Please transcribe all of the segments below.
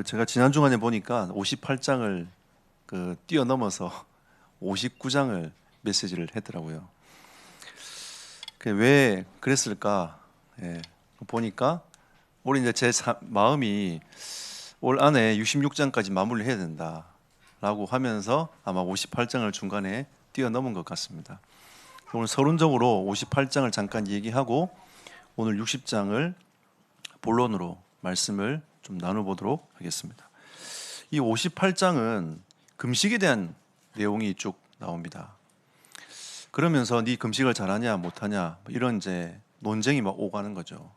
제가 지난 주간에 보니까 58장을 뛰어넘어서 59장을 메시지를 했더라고요. 왜 그랬을까? 예, 보니까 올해 이제 마음이 올 안에 66장까지 마무리를 해야 된다라고 하면서 아마 58장을 중간에 뛰어넘은 것 같습니다. 오늘 서론적으로 58장을 잠깐 얘기하고 오늘 60장을 본론으로 말씀을 좀 나눠보도록 하겠습니다. 이 58장은 금식에 대한 내용이 쭉 나옵니다. 그러면서 네 금식을 잘하냐 못하냐 이런 이제 논쟁이 막 오가는 거죠.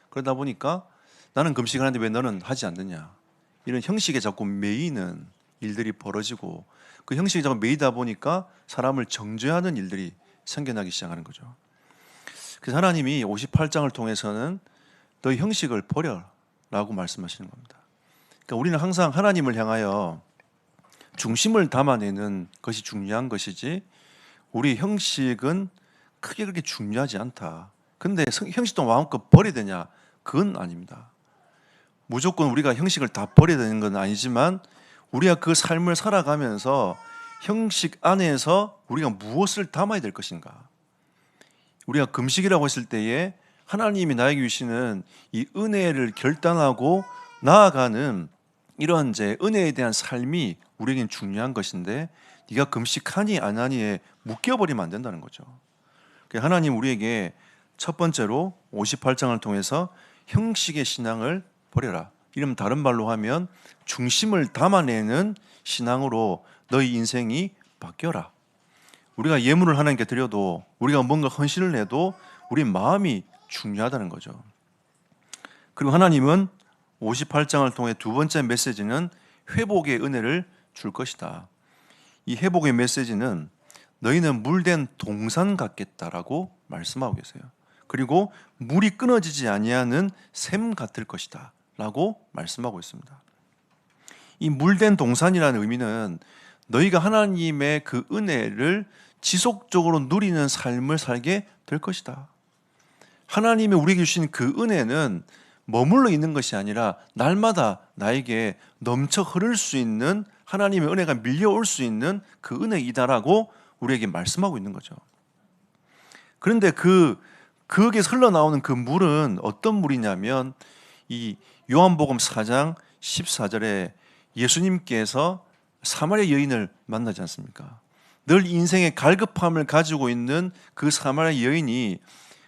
그러다 보니까 나는 금식을 하는데 왜 너는 하지 않느냐, 이런 형식에 자꾸 매이는 일들이 벌어지고, 그 형식에 자꾸 매이다 보니까 사람을 정죄하는 일들이 생겨나기 시작하는 거죠. 그래서 하나님이 58장을 통해서는 너희 형식을 버려라고 말씀하시는 겁니다. 그러니까 우리는 항상 하나님을 향하여 중심을 담아내는 것이 중요한 것이지, 우리 형식은 크게 그렇게 중요하지 않다. 근데 형식도 마음껏 버려야 되냐? 그건 아닙니다. 무조건 우리가 형식을 다 버려야 되는 건 아니지만, 우리가 그 삶을 살아가면서 형식 안에서 우리가 무엇을 담아야 될 것인가? 우리가 금식이라고 했을 때에 하나님이 나에게 주시는 이 은혜를 결단하고 나아가는 이런 이제 은혜에 대한 삶이 우리에겐 중요한 것인데, 네가 금식하니 안 하니에 묶여버리면 안 된다는 거죠. 하나님 우리에게 첫 번째로 58장을 통해서 형식의 신앙을 버려라, 이러면 다른 말로 하면 중심을 담아내는 신앙으로 너희 인생이 바뀌어라. 우리가 예물을 하나님께 드려도, 우리가 뭔가 헌신을 해도 우리 마음이 중요하다는 거죠. 그리고 하나님은 58장을 통해 두 번째 메시지는 회복의 은혜를 줄 것이다. 이 회복의 메시지는 너희는 물된 동산 같겠다라고 말씀하고 계세요. 그리고 물이 끊어지지 아니하는 샘 같을 것이다 라고 말씀하고 있습니다. 이 물된 동산이라는 의미는 너희가 하나님의 그 은혜를 지속적으로 누리는 삶을 살게 될 것이다. 하나님이 우리에게 주신 그 은혜는 머물러 있는 것이 아니라 날마다 나에게 넘쳐 흐를 수 있는, 하나님의 은혜가 밀려올 수 있는 그 은혜이다라고 우리에게 말씀하고 있는 거죠. 그런데 거기에서 흘러나오는 그 물은 어떤 물이냐면, 이 요한복음 4장 14절에 예수님께서 사마리아 여인을 만나지 않습니까? 늘 인생의 갈급함을 가지고 있는 그 사마리아 여인이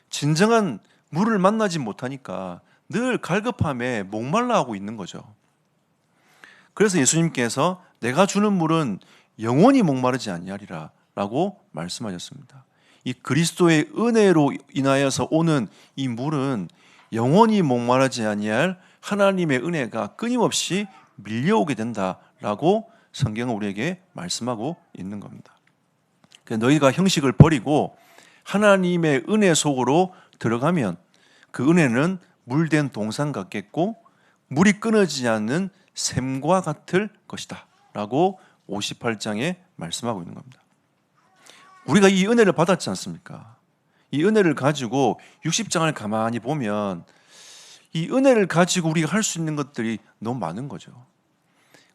진정한 물을 만나지 못하니까 늘 갈급함에 목말라하고 있는 거죠. 그래서 예수님께서 내가 주는 물은 영원히 목마르지 아니하리라 라고 말씀하셨습니다. 이 그리스도의 은혜로 인하여서 오는 이 물은 영원히 목마르지 아니할 하나님의 은혜가 끊임없이 밀려오게 된다라고 성경은 우리에게 말씀하고 있는 겁니다. 너희가 형식을 버리고 하나님의 은혜 속으로 들어가면 그 은혜는 물된 동산 같겠고 물이 끊어지지 않는 샘과 같을 것이다 라고 58장에 말씀하고 있는 겁니다. 우리가 이 은혜를 받았지 않습니까? 이 은혜를 가지고 60장을 가만히 보면 이 은혜를 가지고 우리가 할 수 있는 것들이 너무 많은 거죠.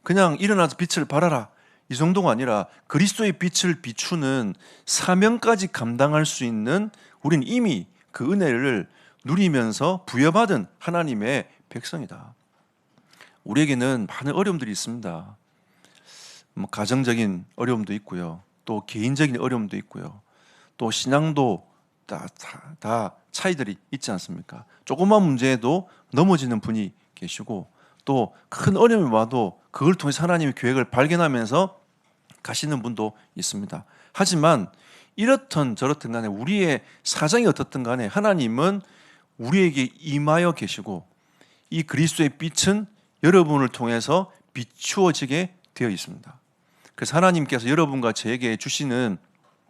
그냥 일어나서 빛을 발하라, 이 정도가 아니라 그리스도의 빛을 비추는 사명까지 감당할 수 있는, 우리는 이미 그 은혜를 누리면서 부여받은 하나님의 백성이다. 우리에게는 많은 어려움들이 있습니다. 가정적인 어려움도 있고요, 또 개인적인 어려움도 있고요, 또 신앙도 다 차이들이 있지 않습니까? 조그만 문제에도 넘어지는 분이 계시고, 또 큰 어려움이 와도 그걸 통해서 하나님의 계획을 발견하면서 가시는 분도 있습니다. 하지만 이렇든 저렇든 간에 우리의 사정이 어떻든 간에 하나님은 우리에게 임하여 계시고, 이 그리스도의 빛은 여러분을 통해서 비추어지게 되어 있습니다. 그래서 하나님께서 여러분과 저에게 주시는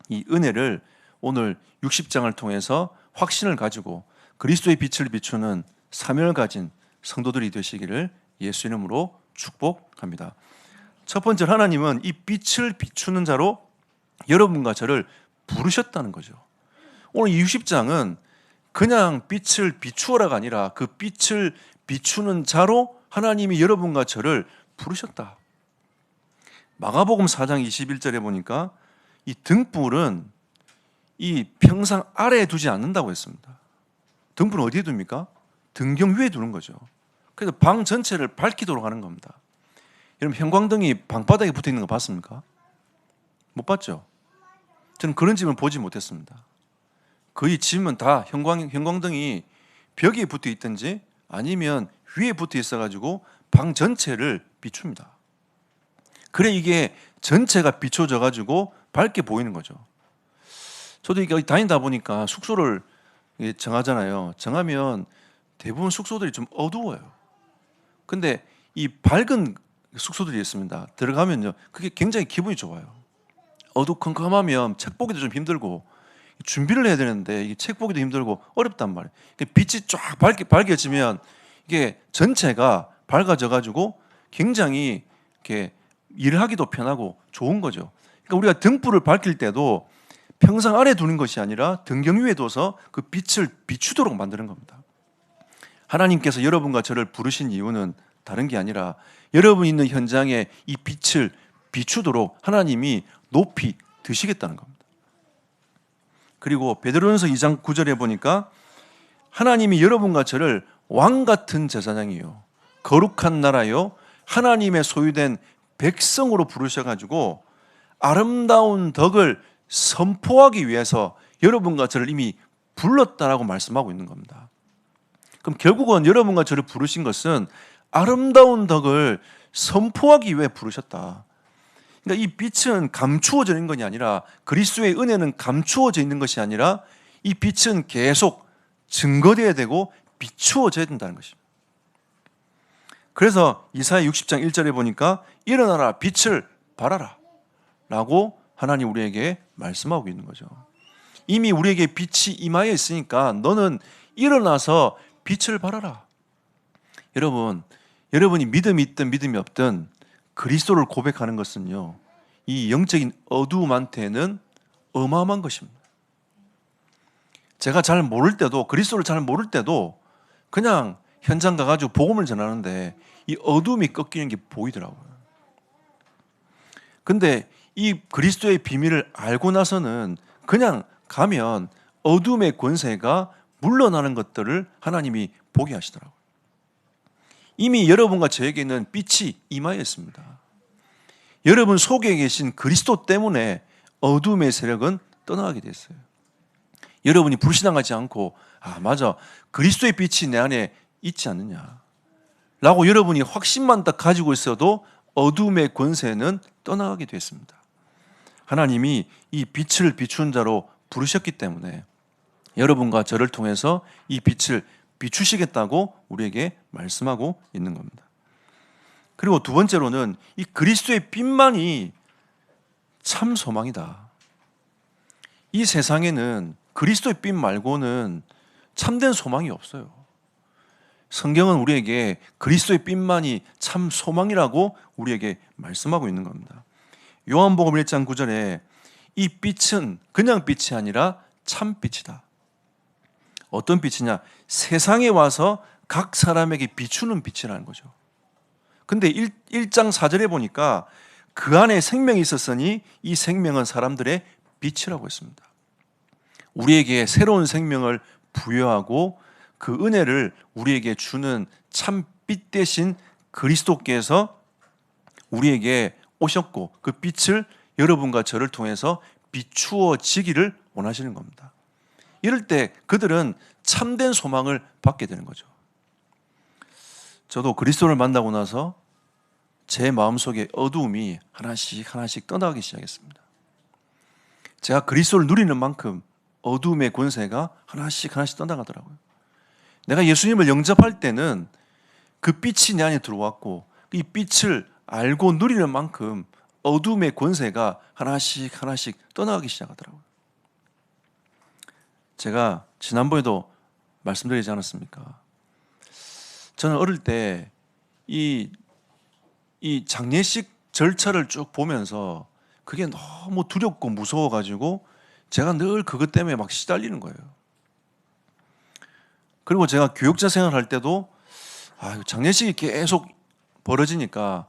이 은혜를 오늘 60장을 통해서 확신을 가지고 그리스도의 빛을 비추는 사명을 가진 성도들이 되시기를 예수 이름으로 축복합니다. 첫 번째, 하나님은 이 빛을 비추는 자로 여러분과 저를 부르셨다는 거죠. 오늘 60장은 그냥 빛을 비추어라가 아니라 그 빛을 비추는 자로 하나님이 여러분과 저를 부르셨다. 마가복음 4장 21절에 보니까 이 등불은 이 평상 아래에 두지 않는다고 했습니다. 등불은 어디에 둡니까? 등경 위에 두는 거죠. 그래서 방 전체를 밝히도록 하는 겁니다. 여러분 형광등이 방바닥에 붙어 있는 거 봤습니까? 못 봤죠? 저는 그런 집은 보지 못했습니다. 거의 집은 다 형광등이 벽에 붙어 있든지 아니면 위에 붙어 있어가지고 방 전체를 비춥니다. 그래 이게 전체가 비춰져가지고 밝게 보이는 거죠. 저도 이게 다니다 보니까 숙소를 정하잖아요. 정하면 대부분 숙소들이 좀 어두워요. 근데 이 밝은 숙소들이 있습니다. 들어가면요, 그게 굉장히 기분이 좋아요. 어두컴컴하면 책 보기도 좀 힘들고 준비를 해야 되는데 이게 책 보기도 힘들고 어렵단 말이에요. 빛이 쫙 밝게지면 이게 전체가 밝아져 가지고 굉장히 이렇게 일을 하기도 편하고 좋은 거죠. 그러니까 우리가 등불을 밝힐 때도 평상 아래 두는 것이 아니라 등경 위에 둬서 그 빛을 비추도록 만드는 겁니다. 하나님께서 여러분과 저를 부르신 이유는 다른 게 아니라 여러분 있는 현장에 이 빛을 비추도록 하나님이 높이 드시겠다는 겁니다. 그리고 베드로전서 2장 9절에 보니까 하나님이 여러분과 저를 왕 같은 제사장이요 거룩한 나라요 하나님의 소유된 백성으로 부르셔가지고 아름다운 덕을 선포하기 위해서 여러분과 저를 이미 불렀다라고 말씀하고 있는 겁니다. 그럼 결국은 여러분과 저를 부르신 것은 아름다운 덕을 선포하기 위해 부르셨다. 그러니까 이 빛은 감추어져 있는 것이 아니라 그리스도의 은혜는 감추어져 있는 것이 아니라 이 빛은 계속 증거되어야 되고 비추어져야 된다는 것입니다. 그래서 이사야 60장 1절에 보니까 일어나라 빛을 발하라 라고 하나님 우리에게 말씀하고 있는 거죠. 이미 우리에게 빛이 임하여 있으니까 너는 일어나서 빛을 발하라. 여러분이 믿음이 있든 믿음이 없든 그리스도를 고백하는 것은요, 이 영적인 어두움한테는 어마어마한 것입니다. 제가 잘 모를 때도, 그리스도를 잘 모를 때도 그냥 현장 가가지고 복음을 전하는데 이 어두움이 꺾이는 게 보이더라고요. 근데 이 그리스도의 비밀을 알고 나서는 그냥 가면 어둠의 권세가 물러나는 것들을 하나님이 보게 하시더라고요. 이미 여러분과 저에게는 빛이 임하였습니다. 여러분 속에 계신 그리스도 때문에 어둠의 세력은 떠나가게 됐어요. 여러분이 불신앙하지 않고 맞아, 그리스도의 빛이 내 안에 있지 않느냐 라고 여러분이 확신만 딱 가지고 있어도 어둠의 권세는 떠나가게 됐습니다. 하나님이 이 빛을 비추는 자로 부르셨기 때문에 여러분과 저를 통해서 이 빛을 비추시겠다고 우리에게 말씀하고 있는 겁니다. 그리고 두 번째로는 이 그리스도의 빛만이 참 소망이다. 이 세상에는 그리스도의 빛 말고는 참된 소망이 없어요. 성경은 우리에게 그리스도의 빛만이 참 소망이라고 우리에게 말씀하고 있는 겁니다. 요한복음 1장 9절에 이 빛은 그냥 빛이 아니라 참 빛이다. 어떤 빛이냐? 세상에 와서 각 사람에게 비추는 빛이라는 거죠. 근데 1장 4절에 보니까 그 안에 생명이 있었으니 이 생명은 사람들의 빛이라고 했습니다. 우리에게 새로운 생명을 부여하고 그 은혜를 우리에게 주는 참 빛 대신 그리스도께서 우리에게 오셨고 그 빛을 여러분과 저를 통해서 비추어지기를 원하시는 겁니다. 이럴 때 그들은 참된 소망을 받게 되는 거죠. 저도 그리스도를 만나고 나서 제 마음속에 어두움이 하나씩 떠나가기 시작했습니다. 제가 그리스도를 누리는 만큼 어두움의 권세가 하나씩 떠나가더라고요. 내가 예수님을 영접할 때는 그 빛이 내 안에 들어왔고 이 빛을 알고 누리는 만큼 어둠의 권세가 하나씩 떠나가기 시작하더라고요. 제가 지난번에도 말씀드리지 않았습니까? 저는 어릴 때 이 장례식 절차를 쭉 보면서 그게 너무 두렵고 무서워가지고 제가 늘 그것 때문에 막 시달리는 거예요. 그리고 제가 교육자 생활할 때도 장례식이 계속 벌어지니까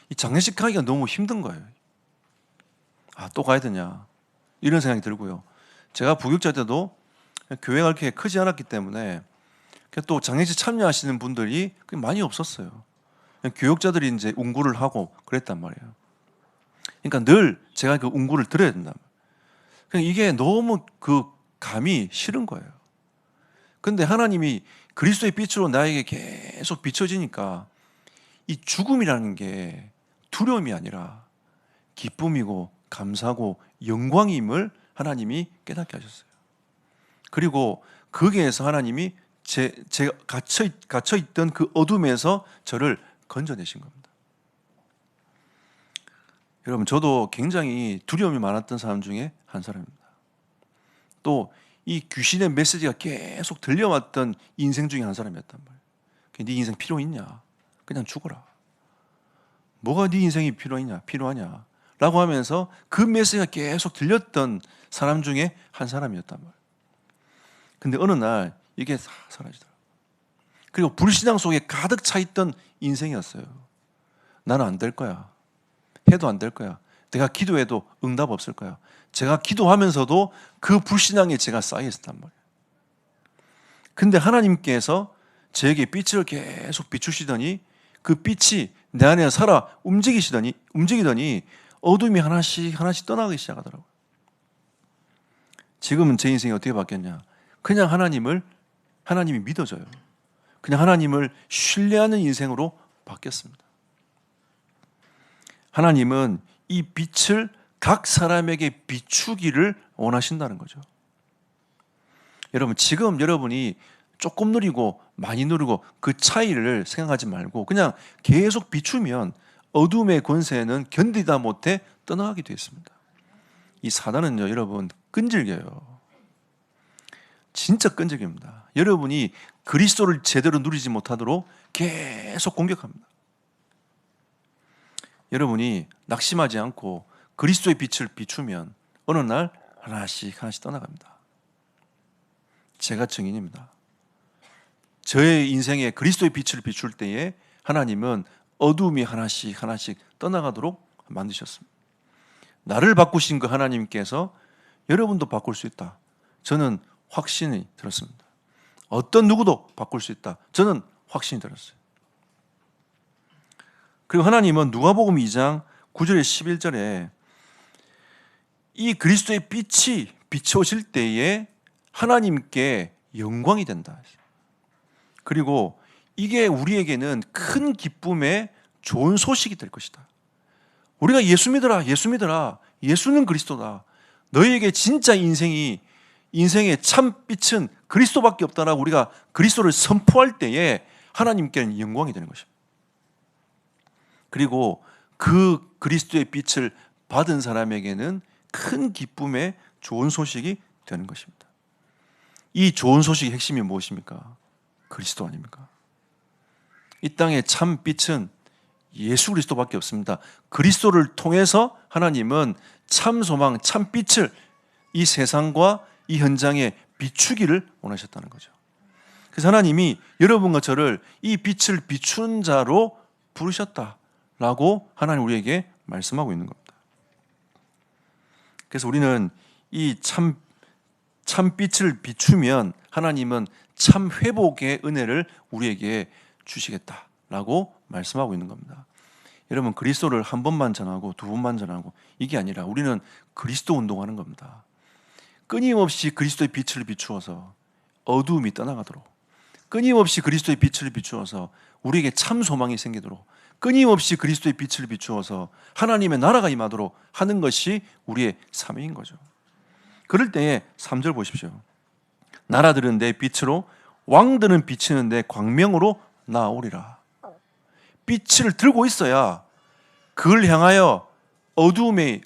이 장례식 가기가 너무 힘든 거예요. 또 가야 되냐 이런 생각이 들고요. 제가 부교육자 때도 교회가 그렇게 크지 않았기 때문에 또 장례식 참여하시는 분들이 많이 없었어요. 교육자들이 이제 운구를 하고 그랬단 말이에요. 그러니까 늘 제가 그 운구를 들어야 된단 말이에요. 그러니까 이게 너무 그 감이 싫은 거예요. 근데 하나님이 그리스도의 빛으로 나에게 계속 비춰지니까 이 죽음이라는 게 두려움이 아니라 기쁨이고 감사고 영광임을 하나님이 깨닫게 하셨어요. 그리고 거기에서 하나님이 제가 갇혀있던 그 어둠에서 저를 건져내신 겁니다. 여러분, 저도 굉장히 두려움이 많았던 사람 중에 한 사람입니다. 또 이 귀신의 메시지가 계속 들려왔던 인생 중에 한 사람이었단 말이에요. 네 인생 필요 있냐? 그냥 죽어라. 뭐가 네 인생이 필요하냐? 라고 하면서 그 메시지가 계속 들렸던 사람 중에 한 사람이었단 말이에요. 근데 어느 날 이게 다 사라지더라고요. 그리고 불신앙 속에 가득 차 있던 인생이었어요. 나는 안 될 거야. 해도 안 될 거야. 내가 기도해도 응답 없을 거야. 제가 기도하면서도 그 불신앙에 제가 쌓여 있었단 말이에요. 근데 하나님께서 저에게 빛을 계속 비추시더니 그 빛이 내 안에 살아 움직이더니 어둠이 하나씩 떠나기 시작하더라고요. 지금은 제 인생이 어떻게 바뀌었냐? 그냥 하나님이 믿어져요. 그냥 하나님을 신뢰하는 인생으로 바뀌었습니다. 하나님은 이 빛을 각 사람에게 비추기를 원하신다는 거죠. 여러분, 지금 여러분이 조금 누리고 많이 누리고 그 차이를 생각하지 말고 그냥 계속 비추면 어둠의 권세는 견디다 못해 떠나가게 되어 있습니다. 이 사단은요, 여러분, 끈질겨요. 진짜 끈질깁니다. 여러분이 그리스도를 제대로 누리지 못하도록 계속 공격합니다. 여러분이 낙심하지 않고 그리스도의 빛을 비추면 어느 날 하나씩 떠나갑니다. 제가 증인입니다. 저의 인생에 그리스도의 빛을 비출 때에 하나님은 어둠이 하나씩 떠나가도록 만드셨습니다. 나를 바꾸신 그 하나님께서 여러분도 바꿀 수 있다. 저는 확신이 들었습니다. 어떤 누구도 바꿀 수 있다. 저는 확신이 들었어요. 그리고 하나님은 누가복음 2장 9절에 11절에 이 그리스도의 빛이 비춰질 때에 하나님께 영광이 된다. 그리고 이게 우리에게는 큰 기쁨의 좋은 소식이 될 것이다. 우리가 예수 믿어라. 예수는 그리스도다. 너희에게 진짜 인생의 참 빛은 그리스도밖에 없다라고 우리가 그리스도를 선포할 때에 하나님께는 영광이 되는 것입니다. 그리고 그 그리스도의 빛을 받은 사람에게는 큰 기쁨의 좋은 소식이 되는 것입니다. 이 좋은 소식의 핵심이 무엇입니까? 그리스도 아닙니까? 이 땅의 참 빛은 예수 그리스도밖에 없습니다. 그리스도를 통해서 하나님은 참 소망, 참 빛을 이 세상과 이 현장에 비추기를 원하셨다는 거죠. 그래서 하나님이 여러분과 저를 이 빛을 비추는 자로 부르셨다라고 하나님 우리에게 말씀하고 있는 겁니다. 그래서 우리는 이 참 빛을 비추면 하나님은 참 회복의 은혜를 우리에게 주시겠다라고 말씀하고 있는 겁니다. 여러분, 그리스도를 한 번만 전하고 두 번만 전하고 이게 아니라 우리는 그리스도 운동하는 겁니다. 끊임없이 그리스도의 빛을 비추어서 어두움이 떠나가도록, 끊임없이 그리스도의 빛을 비추어서 우리에게 참 소망이 생기도록, 끊임없이 그리스도의 빛을 비추어서 하나님의 나라가 임하도록 하는 것이 우리의 사명인 거죠. 그럴 때에 3절 보십시오. 나라들은 내 빛으로, 왕들은 비치는 내 광명으로 나오리라. 빛을 들고 있어야 그걸 향하여 어두움이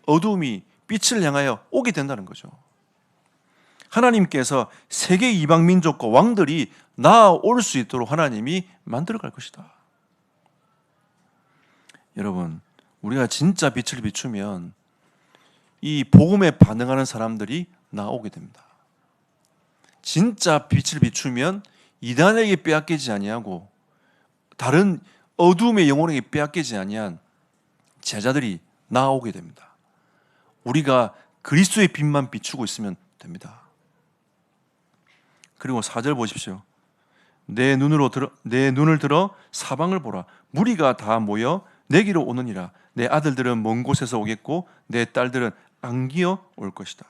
빛을 향하여 오게 된다는 거죠. 하나님께서 세계 이방 민족과 왕들이 나아올 수 있도록 하나님이 만들어 갈 것이다. 여러분, 우리가 진짜 빛을 비추면 이 복음에 반응하는 사람들이 나오게 됩니다. 진짜 빛을 비추면 이단에게 빼앗기지 아니하고 다른 어둠의 영혼에게 빼앗기지 아니한 제자들이 나오게 됩니다. 우리가 그리스도의 빛만 비추고 있으면 됩니다. 그리고 4절 보십시오. 내 눈을 들어 사방을 보라. 무리가 다 모여 내게로 오느니라. 내 아들들은 먼 곳에서 오겠고 내 딸들은 안기어 올 것이다.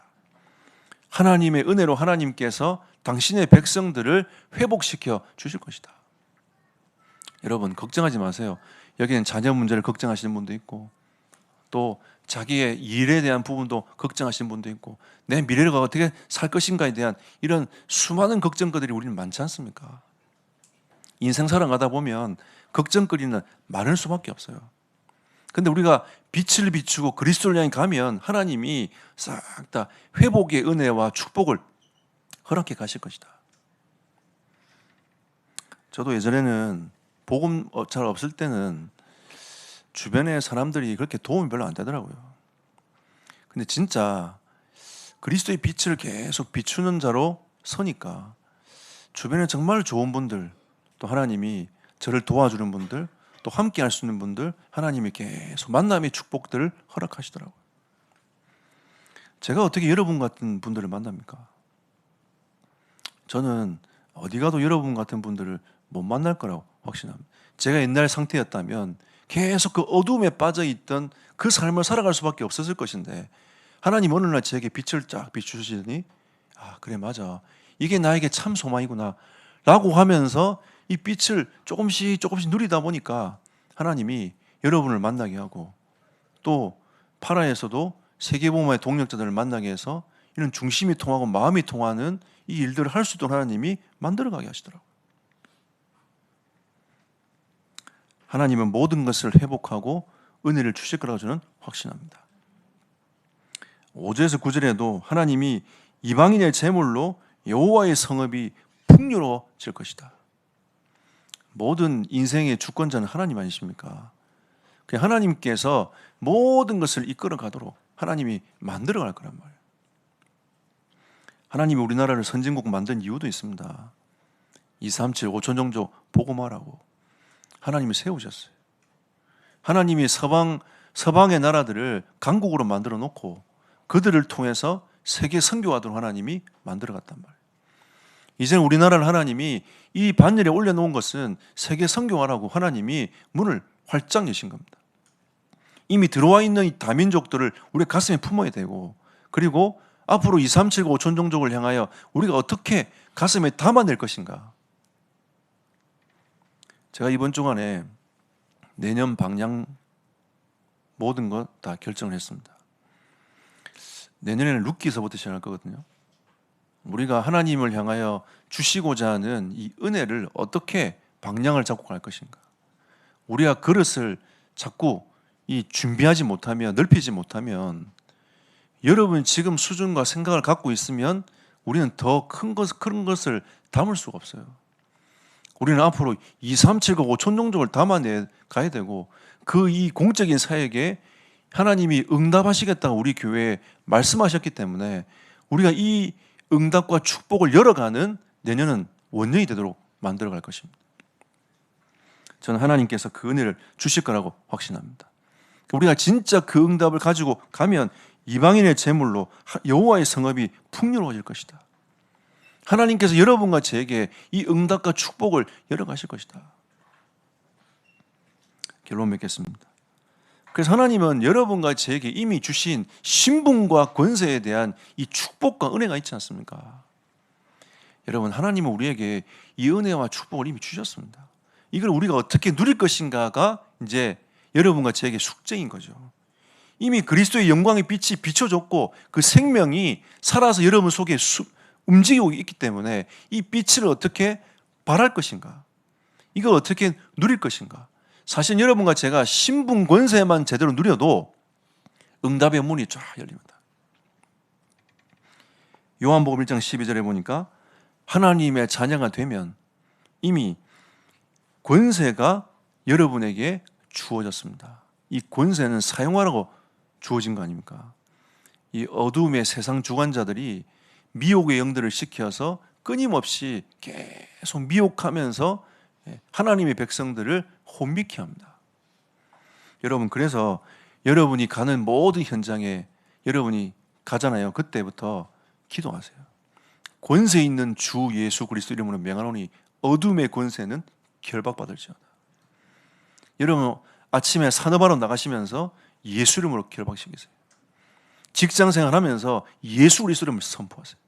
하나님의 은혜로 하나님께서 당신의 백성들을 회복시켜 주실 것이다. 여러분 걱정하지 마세요. 여기는 자녀 문제를 걱정하시는 분도 있고 또 자기의 일에 대한 부분도 걱정하시는 분도 있고 내 미래가 어떻게 살 것인가에 대한 이런 수많은 걱정거리들이 우리는 많지 않습니까? 인생 살아가다 보면 걱정거리는 많을 수밖에 없어요. 근데 우리가 빛을 비추고 그리스도를 향해 가면 하나님이 싹 다 회복의 은혜와 축복을 허락해 가실 것이다. 저도 예전에는 복음 잘 없을 때는 주변에 사람들이 그렇게 도움이 별로 안 되더라고요. 근데 진짜 그리스도의 빛을 계속 비추는 자로 서니까 주변에 정말 좋은 분들, 또 하나님이 저를 도와주는 분들, 또 함께 할 수 있는 분들, 하나님이 계속 만남의 축복들을 허락하시더라고요. 제가 어떻게 여러분 같은 분들을 만납니까? 저는 어디 가도 여러분 같은 분들을 못 만날 거라고 확신합니다. 제가 옛날 상태였다면 계속 그 어둠에 빠져있던 그 삶을 살아갈 수밖에 없었을 것인데 하나님 어느 날 저에게 빛을 쫙 비추시더니 아 그래 맞아 이게 나에게 참 소망이구나 라고 하면서 이 빛을 조금씩 누리다 보니까 하나님이 여러분을 만나게 하고 또 파라에서도 세계복음화의 동력자들을 만나게 해서 이런 중심이 통하고 마음이 통하는 이 일들을 할 수 있도록 하나님이 만들어가게 하시더라고요. 하나님은 모든 것을 회복하고 은혜를 주실 거라고 저는 확신합니다. 5절에서 9절에도 하나님이 이방인의 제물로 여호와의 성읍이 풍요로워질 것이다. 모든 인생의 주권자는 하나님 아니십니까? 하나님께서 모든 것을 이끌어 가도록 하나님이 만들어 갈 거란 말이에요. 하나님이 우리나라를 선진국 만든 이유도 있습니다. 237 5천 종족 복음화라고 하나님이 세우셨어요. 하나님이 서방의 나라들을 강국으로 만들어 놓고 그들을 통해서 세계 선교하도록 하나님이 만들어 갔단 말이에요. 이제는 우리나라를 하나님이 이 반열에 올려놓은 것은 세계 선교하라고 하나님이 문을 활짝 여신 겁니다. 이미 들어와 있는 이 다민족들을 우리 가슴에 품어야 되고 그리고 앞으로 237 5천 종족을 향하여 우리가 어떻게 가슴에 담아낼 것인가. 제가 이번 주간에 내년 방향 모든 것 다 결정을 했습니다. 내년에는 룻기서부터 시작할 거거든요. 우리가 하나님을 향하여 주시고자 하는 이 은혜를 어떻게 방향을 잡고 갈 것인가. 우리가 그릇을 자꾸 이 준비하지 못하면 넓히지 못하면 여러분 지금 수준과 생각을 갖고 있으면 우리는 더 큰 것을 담을 수가 없어요. 우리는 앞으로 2, 3, 7, 5천 종족을 담아내 가야 되고 그 이 공적인 사역에 하나님이 응답하시겠다고 우리 교회에 말씀하셨기 때문에 우리가 이 응답과 축복을 열어가는 내년은 원년이 되도록 만들어 갈 것입니다. 저는 하나님께서 그 은혜를 주실 거라고 확신합니다. 우리가 진짜 그 응답을 가지고 가면 이방인의 제물로 여호와의 성읍이 풍요로워질 것이다. 하나님께서 여러분과 저에게 이 응답과 축복을 열어가실 것이다. 결론 맺겠습니다. 그래서 하나님은 여러분과 저에게 이미 주신 신분과 권세에 대한 이 축복과 은혜가 있지 않습니까? 여러분 하나님은 우리에게 이 은혜와 축복을 이미 주셨습니다. 이걸 우리가 어떻게 누릴 것인가가 이제 여러분과 저에게 숙제인 거죠. 이미 그리스도의 영광의 빛이 비춰졌고 그 생명이 살아서 여러분 속에 움직이고 있기 때문에 이 빛을 어떻게 발할 것인가, 이걸 어떻게 누릴 것인가. 사실 여러분과 제가 신분 권세만 제대로 누려도 응답의 문이 쫙 열립니다. 요한복음 1장 12절에 보니까 하나님의 자녀가 되면 이미 권세가 여러분에게 주어졌습니다. 이 권세는 사용하라고 주어진 거 아닙니까? 이 어둠의 세상 주관자들이 미혹의 영들을 시켜서 끊임없이 계속 미혹하면서 하나님의 백성들을 혼미케 합니다. 여러분, 그래서 여러분이 가는 모든 현장에 여러분이 가잖아요. 그때부터 기도하세요. 권세 있는 주 예수 그리스도 이름으로 명하노니 어둠의 권세는 결박받을지어다. 여러분, 아침에 산업하러 나가시면서 예수 이름으로 결박시키세요. 직장 생활하면서 예수 그리스도 이름을 선포하세요.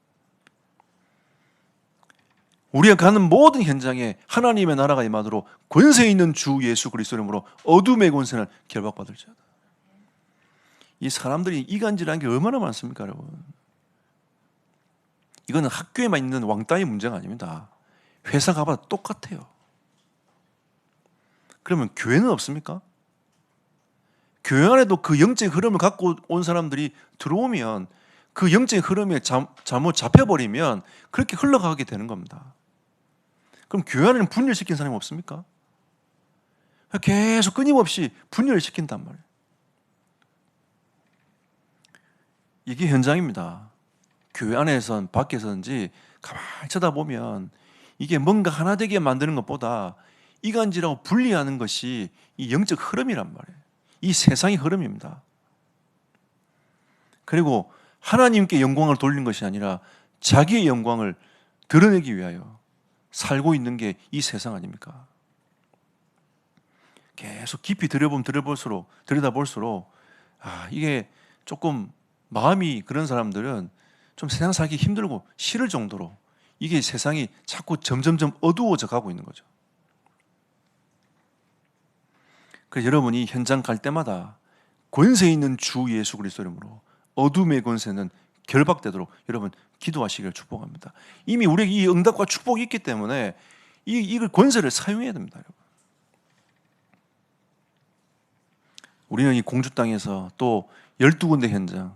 우리가 가는 모든 현장에 하나님의 나라가 임하도록 권세 있는 주 예수 그리스도 이름으로 어둠의 권세는 결박받을지어다. 이 사람들이 이간질한 게 얼마나 많습니까, 여러분? 이거는 학교에만 있는 왕따의 문제가 아닙니다. 회사 가봐도 똑같아요. 그러면 교회는 없습니까? 교회 안에도 그 영적 흐름을 갖고 온 사람들이 들어오면 그 영적 흐름에 잘못 잡혀버리면 그렇게 흘러가게 되는 겁니다. 그럼 교회 안에는 분열시킨 사람이 없습니까? 계속 끊임없이 분열을 시킨단 말이에요. 이게 현장입니다. 교회 안에선 밖에서든지 가만히 쳐다보면 이게 뭔가 하나 되게 만드는 것보다 이간질하고 분리하는 것이 이 영적 흐름이란 말이에요. 이 세상의 흐름입니다. 그리고 하나님께 영광을 돌리는 것이 아니라 자기의 영광을 드러내기 위하여 살고 있는 게 이 세상 아닙니까? 계속 깊이 들여다볼수록 이게 조금 마음이 그런 사람들은 좀 세상 살기 힘들고 싫을 정도로 이게 세상이 자꾸 점점점 어두워져 가고 있는 거죠. 그래서 여러분이 현장 갈 때마다 권세 있는 주 예수 그리스도 이름으로 어둠의 권세는 결박되도록 여러분 기도하시기를 축복합니다. 이미 우리에게 이 응답과 축복이 있기 때문에 이걸 권세를 사용해야 됩니다, 여러분. 우리는 이 공주 땅에서 또 12군데 현장,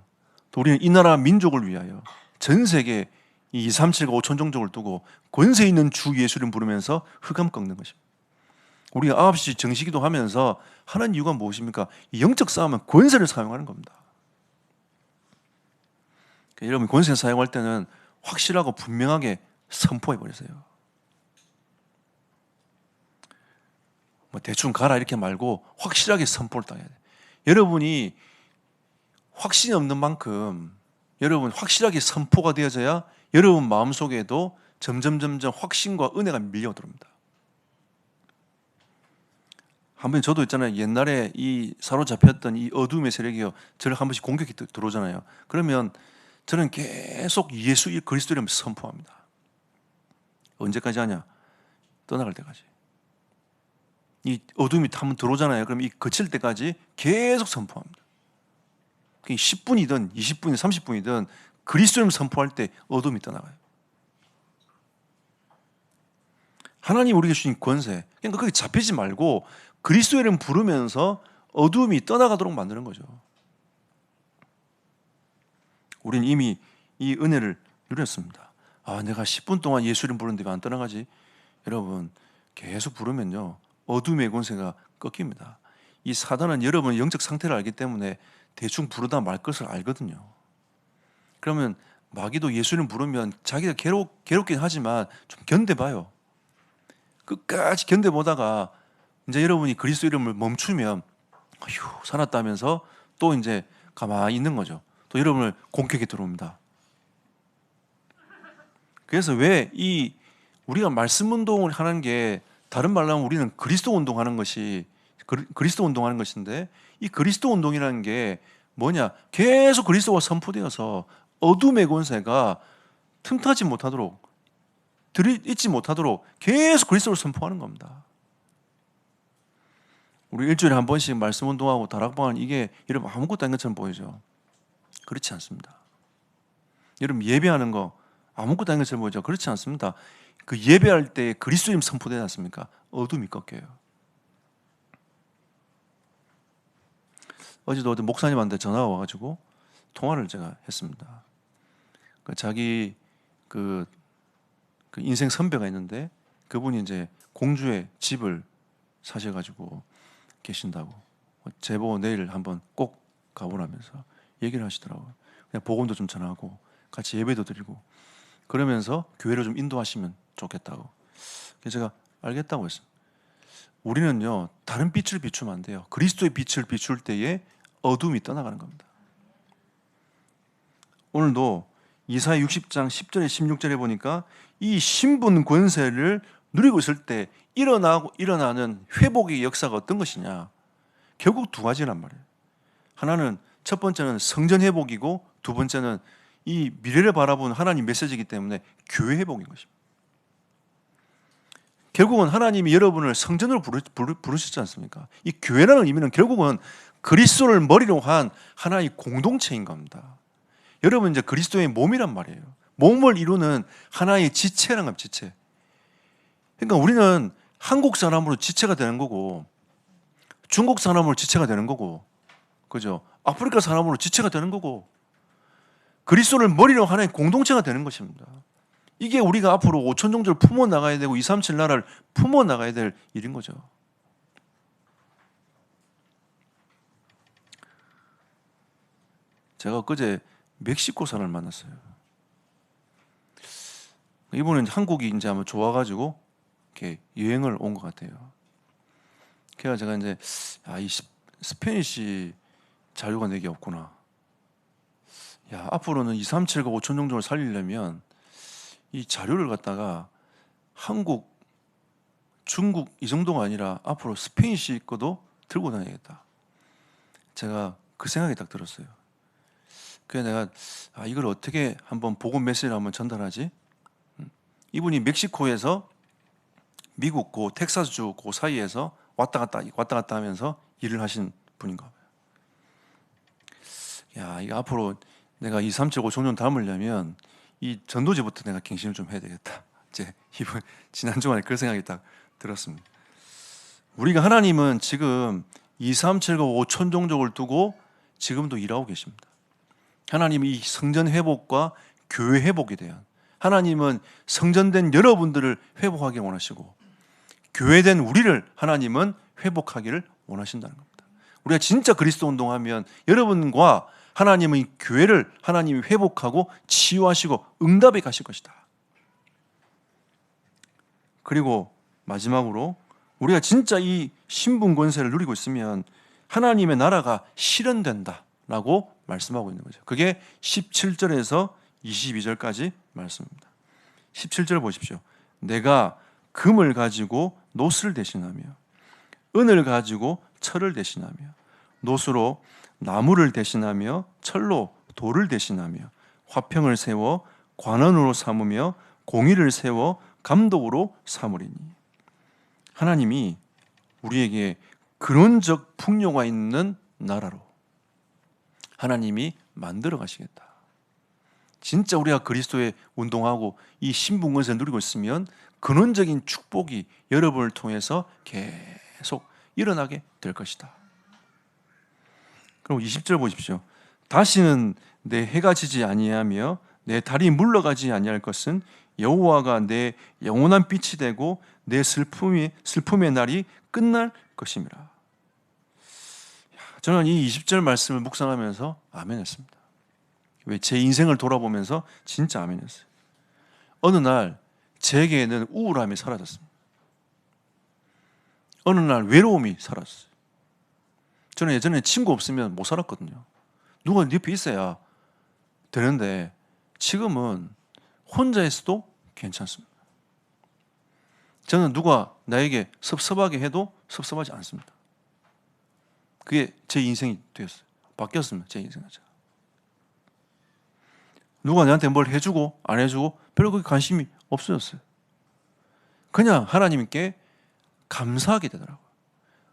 또 우리는 이 나라 민족을 위하여 전 세계 이 237과 5천 종족을 두고 권세 있는 주 예수를 부르면서 흑암 꺾는 것입니다. 우리가 9시 정시기도 하면서 하는 이유가 무엇입니까? 이 영적 싸움은 권세를 사용하는 겁니다. 그러니까 여러분, 권세 사용할 때는 확실하고 분명하게 선포해 버리세요. 대충 가라 이렇게 말고 확실하게 선포를 딱 해야 돼요. 여러분이 확신이 없는 만큼 여러분 확실하게 선포가 되어져야 여러분 마음속에도 점점 확신과 은혜가 밀려 들어옵니다. 한번 저도 있잖아요. 옛날에 이 사로잡혔던 이 어둠의 세력이요, 저를 한 번씩 공격이 들어오잖아요. 그러면 저는 계속 예수 그리스도 이름을 선포합니다. 언제까지 하냐? 떠나갈 때까지. 이 어둠이 한번 들어오잖아요. 그럼 이 그칠 때까지 계속 선포합니다. 10분이든 20분이든 30분이든 그리스도 이름을 선포할 때 어둠이 떠나가요. 하나님 우리에게 주신 권세, 그러니까 거기 잡히지 말고 그리스도 이름 부르면서 어둠이 떠나가도록 만드는 거죠. 우리는 이미 이 은혜를 누렸습니다. 내가 10분 동안 예수 이름 부르는데 왜 안 떠나가지? 여러분, 계속 부르면요 어둠의 권세가 꺾입니다. 이 사단은 여러분의 영적 상태를 알기 때문에 대충 부르다 말 것을 알거든요. 그러면 마귀도 예수 이름 부르면 자기가 괴롭긴 하지만 좀 견뎌봐요. 끝까지 견뎌보다가 이제 여러분이 그리스도 이름을 멈추면 휴 살았다면서 또 이제 가만히 있는 거죠. 또 여러분을 공격에 들어옵니다. 그래서 왜 우리가 말씀 운동을 하는 게, 다른 말로 하면 우리는 그리스도 운동하는 것인데, 이 그리스도 운동이라는 게 뭐냐? 계속 그리스도가 선포되어서 어둠의 권세가 틈타지 못하도록, 들이있지 못하도록 계속 그리스도를 선포하는 겁니다. 우리 일주일에 한 번씩 말씀 운동하고 다락방은 이게 여러분 아무것도 아닌 것처럼 보이죠? 그렇지 않습니다. 여러분 예배하는 거 아무것도 아닌 것처럼 보이죠? 그렇지 않습니다. 그 예배할 때 그리스도 이름 선포되지 않습니까? 어둠이 꺾여요. 어제도 목사님한테 전화가 와가지고 통화를 제가 했습니다. 자기 그 인생 선배가 있는데 그분이 이제 공주의 집을 사셔가지고 계신다고, 제보 내일 한번 꼭 가보라면서 얘기를 하시더라고요. 그냥 복음도 좀 전하고 같이 예배도 드리고 그러면서 교회를 좀 인도하시면 좋겠다고. 그래서 제가 알겠다고 했어요. 우리는요 다른 빛을 비추면 안 돼요. 그리스도의 빛을 비출 때에 어둠이 떠나가는 겁니다. 오늘도 이사야 60장 10절에 16절에 보니까 이 신분 권세를 누리고 있을 때 일어나는 회복의 역사가 어떤 것이냐, 결국 두 가지란 말이에요. 하나는, 첫 번째는 성전 회복이고, 두 번째는 이 미래를 바라보는 하나님 메시지이기 때문에 교회 회복인 것입니다. 결국은 하나님이 여러분을 성전으로 부르셨지 않습니까? 이 교회라는 의미는 결국은 그리스도를 머리로 한 하나의 공동체인 겁니다. 여러분 이제 그리스도의 몸이란 말이에요. 몸을 이루는 하나의 지체란 겁니다. 지체. 그러니까 우리는 한국 사람으로 지체가 되는 거고, 중국 사람으로 지체가 되는 거고, 그죠? 아프리카 사람으로 지체가 되는 거고, 그리스도를 머리로 하나의 공동체가 되는 것입니다. 이게 우리가 앞으로 5천 종족을 품어 나가야 되고 237 나라를 품어 나가야 될 일인 거죠. 제가 그제 멕시코 사람을 만났어요. 이분은 한국이 이제 아마 좋아가지고 이렇게 여행을 온 것 같아요. 그래서 제가 이제 이 스페니시 자료가 내게 없구나. 야, 앞으로는 237과 5천 종족을 살리려면 이 자료를 갖다가 한국, 중국 이 정도가 아니라 앞으로 스페인시 거도 들고 다녀야겠다. 제가 그 생각이 딱 들었어요. 그래서 내가 이걸 어떻게 한번 복음 메시지를 한번 전달하지? 이분이 멕시코에서 미국 그 텍사스주 그 사이에서 왔다 갔다 하면서 일을 하신 분인가 봐요. 야, 이거 앞으로 내가 237 5천 담으려면 이 전도지부터 내가 갱신을 좀 해야 되겠다. 이제 이번 지난 주간에 그 생각이 딱 들었습니다. 우리가 하나님은 지금 237과 5천 종족을 두고 지금도 일하고 계십니다. 하나님이 이 성전 회복과 교회 회복에 대한, 하나님은 성전된 여러분들을 회복하기 원하시고 교회된 우리를 하나님은 회복하기를 원하신다는 겁니다. 우리가 진짜 그리스도 운동하면 여러분과 하나님은 이 교회를 하나님이 회복하고 치유하시고 응답해 가실 것이다. 그리고 마지막으로 우리가 진짜 이 신분 권세를 누리고 있으면 하나님의 나라가 실현된다라고 말씀하고 있는 거죠. 그게 17절에서 22절까지 말씀입니다. 17절 보십시오. 내가 금을 가지고 노스를 대신하며 은을 가지고 철을 대신하며 노수로 나무를 대신하며 철로 돌을 대신하며 화평을 세워 관원으로 삼으며 공의를 세워 감독으로 삼으리니. 하나님이 우리에게 근원적 풍요가 있는 나라로 하나님이 만들어 가시겠다. 진짜 우리가 그리스도의 운동하고 이 신분권세를 누리고 있으면 근원적인 축복이 여러분을 통해서 계속 일어나게 될 것이다. 그럼 20절 보십시오. 다시는 내 해가 지지 아니하며 내 달이 물러가지 아니할 것은 여호와가 내 영원한 빛이 되고 내 슬픔의 날이 끝날 것임이라. 저는 이 20절 말씀을 묵상하면서 아멘했습니다. 왜? 제 인생을 돌아보면서 진짜 아멘했어요. 어느 날 제게는 우울함이 사라졌습니다. 어느 날 외로움이 사라졌어요. 저는 예전에 친구 없으면 못 살았거든요. 누가 내 옆에 있어야 되는데 지금은 혼자 있어도 괜찮습니다. 저는 누가 나에게 섭섭하게 해도 섭섭하지 않습니다. 그게 제 인생이 되었어요. 바뀌었습니다. 제 인생 자체가. 누가 나한테 뭘 해주고 안 해주고 별로 그게 관심이 없어졌어요. 그냥 하나님께 감사하게 되더라고요.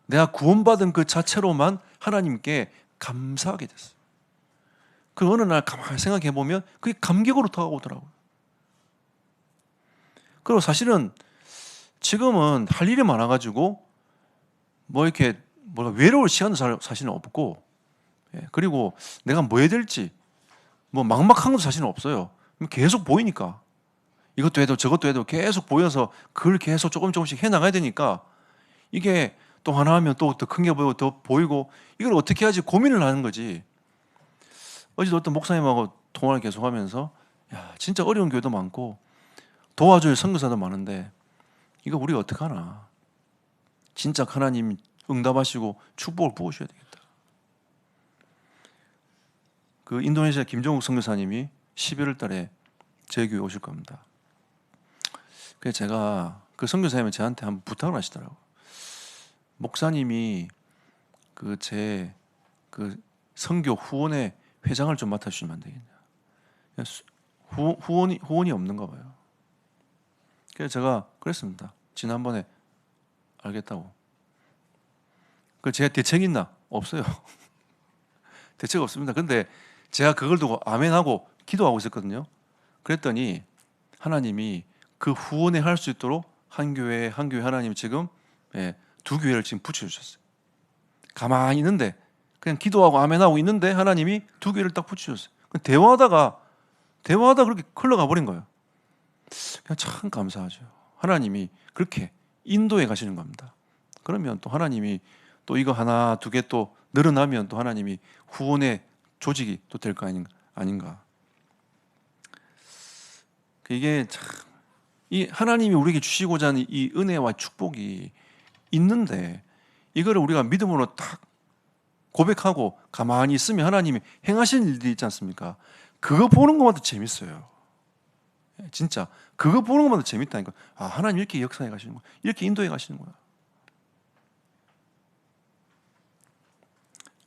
내가 구원받은 그 자체로만 하나님께 감사하게 됐어요. 그 어느 날 가만히 생각해 보면 그게 감격으로 다가오더라고요. 그리고 사실은 지금은 할 일이 많아가지고 뭐 이렇게 외로울 시간도 사실은 없고, 그리고 내가 뭐 해야 될지 뭐 막막한 것도 사실은 없어요. 계속 보이니까 이것도 해도 저것도 해도 계속 보여서 그걸 계속 조금씩 해나가야 되니까 이게 또 하나 하면 또 더 큰 게 보이고 더 보이고 이걸 어떻게 하지 고민을 하는 거지. 어제도 어떤 목사님하고 통화를 계속하면서 야 진짜 어려운 교회도 많고 도와줄 선교사도 많은데 이거 우리가 어떡하나. 진짜 하나님 응답하시고 축복을 부으셔야 되겠다. 그 인도네시아 김종욱 선교사님이 11월 달에 저희 교회 오실 겁니다. 그래서 제가 그 선교사님이 저한테 한번 부탁을 하시더라고요. 목사님이 제 선교 후원회 회장을 좀 맡아주시면 안 되겠냐. 후원이 없는가 봐요. 그래서 제가 그랬습니다. 지난번에 알겠다고. 그 제가 대책이 있나? 없어요. 대책 없습니다. 근데 제가 그걸 두고 아멘하고 기도하고 있었거든요. 그랬더니 하나님이 그 후원회 할 수 있도록 한 교회 하나님이 지금 2교회를 지금 붙여주셨어요. 가만히 있는데 그냥 기도하고 아멘하고 있는데 하나님이 2교회를 딱 붙여주셨어요. 대화하다가 그렇게 흘러가 버린 거예요. 그냥 참 감사하죠. 하나님이 그렇게 인도에 가시는 겁니다. 그러면 또 하나님이 또 이거 하나 두 개 또 늘어나면 또 하나님이 후원의 조직이 또 될 거 아닌가. 이게 참 이 하나님이 우리에게 주시고자 하는 이 은혜와 축복이 있는데 이거를 우리가 믿음으로 딱 고백하고 가만히 있으면 하나님이 행하시는 일들이 있지 않습니까? 그거 보는 것만도 재밌어요. 진짜 그거 보는 것만도 재밌다니까. 아, 하나님 이렇게 역사해 가시는구나, 이렇게 인도해 가시는구나.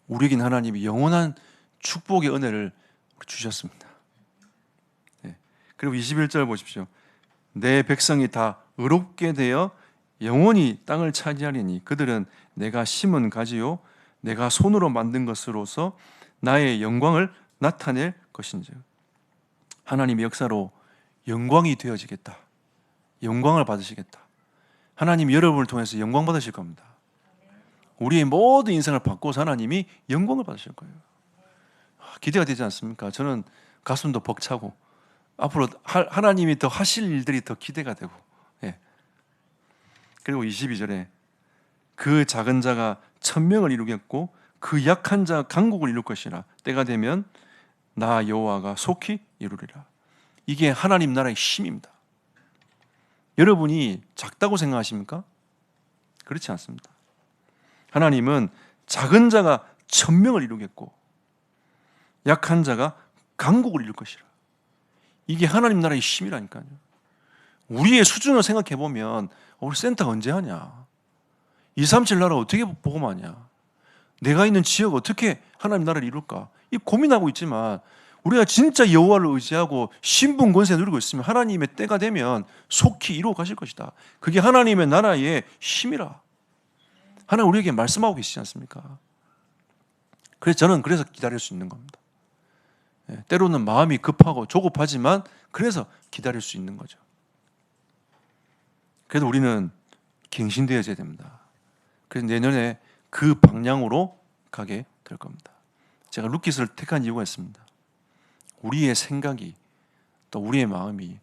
우리에겐 하나님이 영원한 축복의 은혜를 주셨습니다. 그리고 21절 보십시오. 내 백성이 다 의롭게 되어 영원히 땅을 차지하리니 그들은 내가 심은 가지요 내가 손으로 만든 것으로서 나의 영광을 나타낼 것인지. 하나님의 역사로 영광이 되어지겠다. 영광을 받으시겠다. 하나님이 여러분을 통해서 영광 받으실 겁니다. 우리의 모든 인생을 바꿔서 하나님이 영광을 받으실 거예요. 기대가 되지 않습니까? 저는 가슴도 벅차고 앞으로 하나님이 더 하실 일들이 더 기대가 되고. 그리고 22절에 그 작은 자가 천명을 이루겠고 그 약한 자 강국을 이룰 것이라. 때가 되면 나 여호와가 속히 이루리라. 이게 하나님 나라의 힘입니다. 여러분이 작다고 생각하십니까? 그렇지 않습니다. 하나님은 작은 자가 천명을 이루겠고 약한 자가 강국을 이룰 것이라. 이게 하나님 나라의 힘이라니까요. 우리의 수준을 생각해 보면 우리 센터가 언제 하냐? 237 나라 어떻게 복음하냐? 내가 있는 지역 어떻게 하나님 나라를 이룰까? 이 고민하고 있지만 우리가 진짜 여호와를 의지하고 신분 권세 누리고 있으면 하나님의 때가 되면 속히 이루어 가실 것이다. 그게 하나님의 나라의 힘이라. 하나님 우리에게 말씀하고 계시지 않습니까? 그래서 저는 기다릴 수 있는 겁니다. 때로는 마음이 급하고 조급하지만 그래서 기다릴 수 있는 거죠. 그래도 우리는 갱신되어져야 됩니다. 그래서 내년에 그 방향으로 가게 될 겁니다. 제가 루키스를 택한 이유가 있습니다. 우리의 생각이 또 우리의 마음이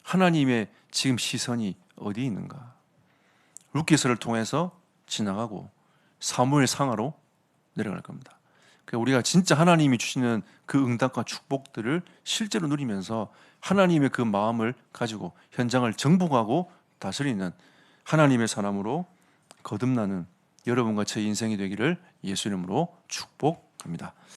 하나님의 지금 시선이 어디에 있는가. 루키스를 통해서 지나가고 사무엘 상하로 내려갈 겁니다. 우리가 진짜 하나님이 주시는 그 응답과 축복들을 실제로 누리면서 하나님의 그 마음을 가지고 현장을 정복하고 다스리는 하나님의 사람으로 거듭나는 여러분과 제 인생이 되기를 예수 이름으로 축복합니다.